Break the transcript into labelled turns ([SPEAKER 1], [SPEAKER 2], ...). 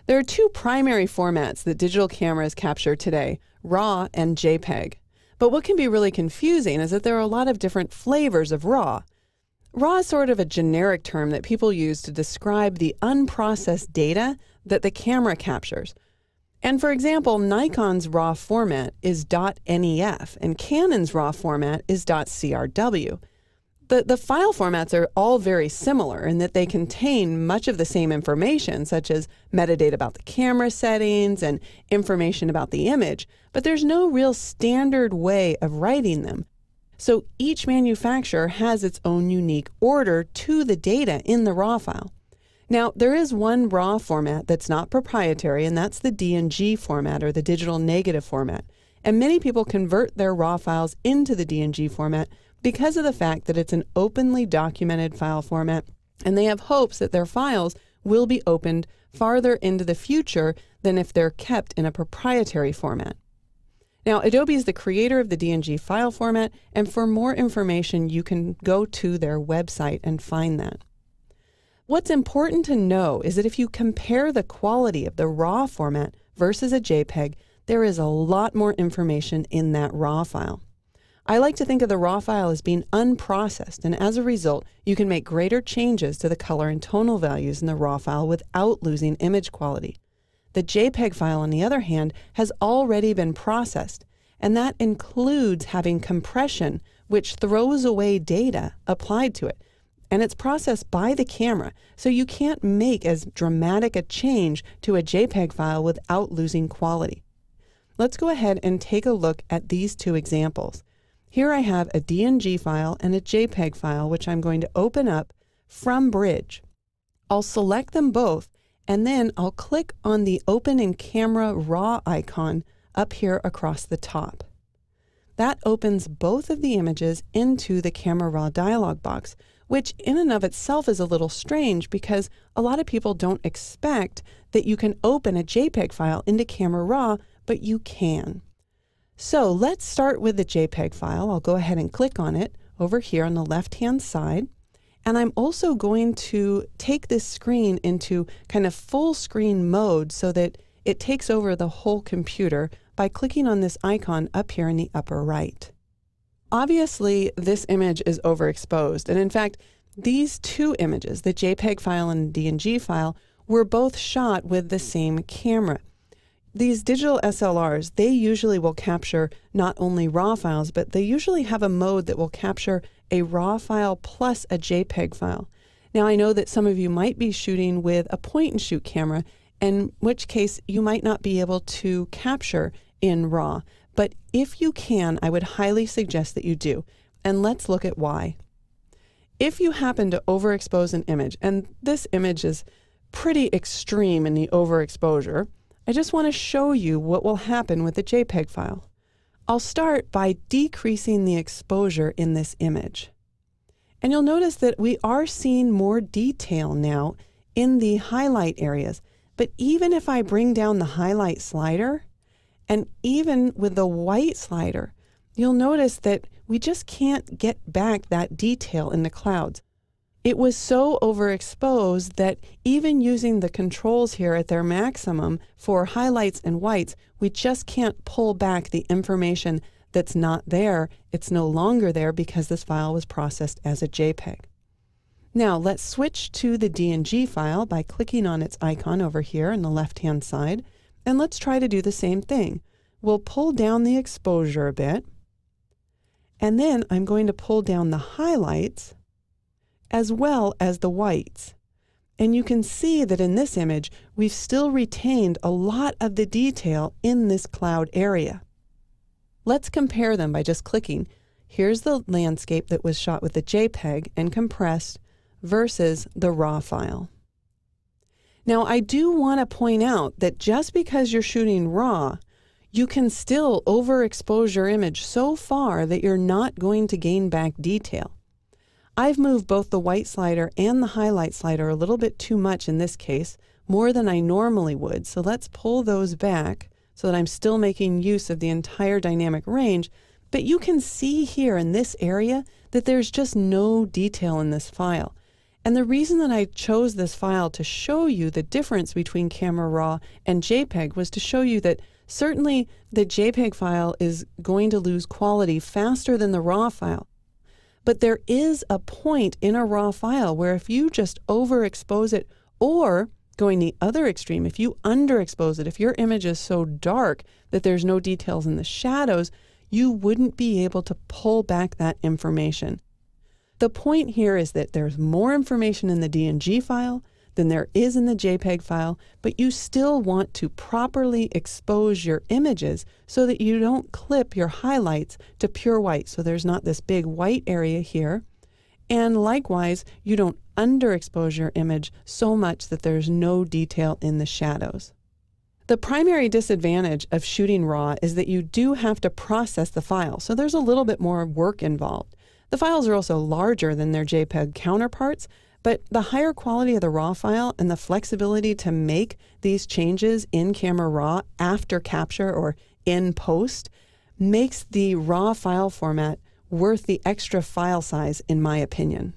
[SPEAKER 1] There are two primary formats that digital cameras capture today, RAW and JPEG. But what can be really confusing is that there are a lot of different flavors of RAW. RAW is sort of a generic term that people use to describe the unprocessed data that the camera captures. And for example, Nikon's RAW format is .NEF and Canon's RAW format is .CRW. The file formats are all very similar in that they contain much of the same information, such as metadata about the camera settings and information about the image, but there's no real standard way of writing them. So each manufacturer has its own unique order to the data in the RAW file. Now, there is one RAW format that's not proprietary, and that's the DNG format, or the digital negative format. And many people convert their RAW files into the DNG format because of the fact that it's an openly documented file format, and they have hopes that their files will be opened farther into the future than if they're kept in a proprietary format. Now, Adobe is the creator of the DNG file format, and for more information, you can go to their website and find that. What's important to know is that if you compare the quality of the RAW format versus a JPEG, there is a lot more information in that RAW file. I like to think of the RAW file as being unprocessed, and as a result, you can make greater changes to the color and tonal values in the RAW file without losing image quality. The JPEG file, on the other hand, has already been processed, and that includes having compression, which throws away data applied to it. And it's processed by the camera, so you can't make as dramatic a change to a JPEG file without losing quality. Let's go ahead and take a look at these two examples. Here I have a DNG file and a JPEG file, which I'm going to open up from Bridge. I'll select them both, and then I'll click on the Open in Camera RAW icon up here across the top. That opens both of the images into the Camera Raw dialog box, which in and of itself is a little strange because a lot of people don't expect that you can open a JPEG file into Camera Raw, but you can. So let's start with the JPEG file. I'll go ahead and click on it over here on the left-hand side. And I'm also going to take this screen into kind of full screen mode so that it takes over the whole computer by clicking on this icon up here in the upper right. Obviously, this image is overexposed. And in fact, these two images, the JPEG file and the DNG file, were both shot with the same camera. These digital SLRs, they usually will capture not only RAW files, but they usually have a mode that will capture a RAW file plus a JPEG file. Now, I know that some of you might be shooting with a point-and-shoot camera, in which case you might not be able to capture in RAW. But if you can, I would highly suggest that you do. And let's look at why. If you happen to overexpose an image, and this image is pretty extreme in the overexposure, I just want to show you what will happen with the JPEG file. I'll start by decreasing the exposure in this image. And you'll notice that we are seeing more detail now in the highlight areas. But even if I bring down the highlight slider, and even with the white slider, you'll notice that we just can't get back that detail in the clouds. It was so overexposed that even using the controls here at their maximum for highlights and whites, we just can't pull back the information that's not there. It's no longer there because this file was processed as a JPEG. Now let's switch to the DNG file by clicking on its icon over here on the left-hand side, and let's try to do the same thing. We'll pull down the exposure a bit, and then I'm going to pull down the highlights as well as the whites. And you can see that in this image, we've still retained a lot of the detail in this cloud area. Let's compare them by just clicking. Here's the landscape that was shot with the JPEG and compressed versus the RAW file. Now, I do want to point out that just because you're shooting RAW, you can still overexpose your image so far that you're not going to gain back detail. I've moved both the white slider and the highlight slider a little bit too much in this case, more than I normally would. So let's pull those back so that I'm still making use of the entire dynamic range. But you can see here in this area that there's just no detail in this file. And the reason that I chose this file to show you the difference between Camera Raw and JPEG was to show you that certainly the JPEG file is going to lose quality faster than the RAW file. But there is a point in a RAW file where if you just overexpose it, or going the other extreme, if you underexpose it, if your image is so dark that there's no details in the shadows, you wouldn't be able to pull back that information. The point here is that there's more information in the DNG file than there is in the JPEG file, but you still want to properly expose your images so that you don't clip your highlights to pure white. So there's not this big white area here. And likewise, you don't underexpose your image so much that there's no detail in the shadows. The primary disadvantage of shooting RAW is that you do have to process the file, so there's a little bit more work involved. The files are also larger than their JPEG counterparts, but the higher quality of the RAW file and the flexibility to make these changes in Camera Raw after capture or in post makes the RAW file format worth the extra file size, in my opinion.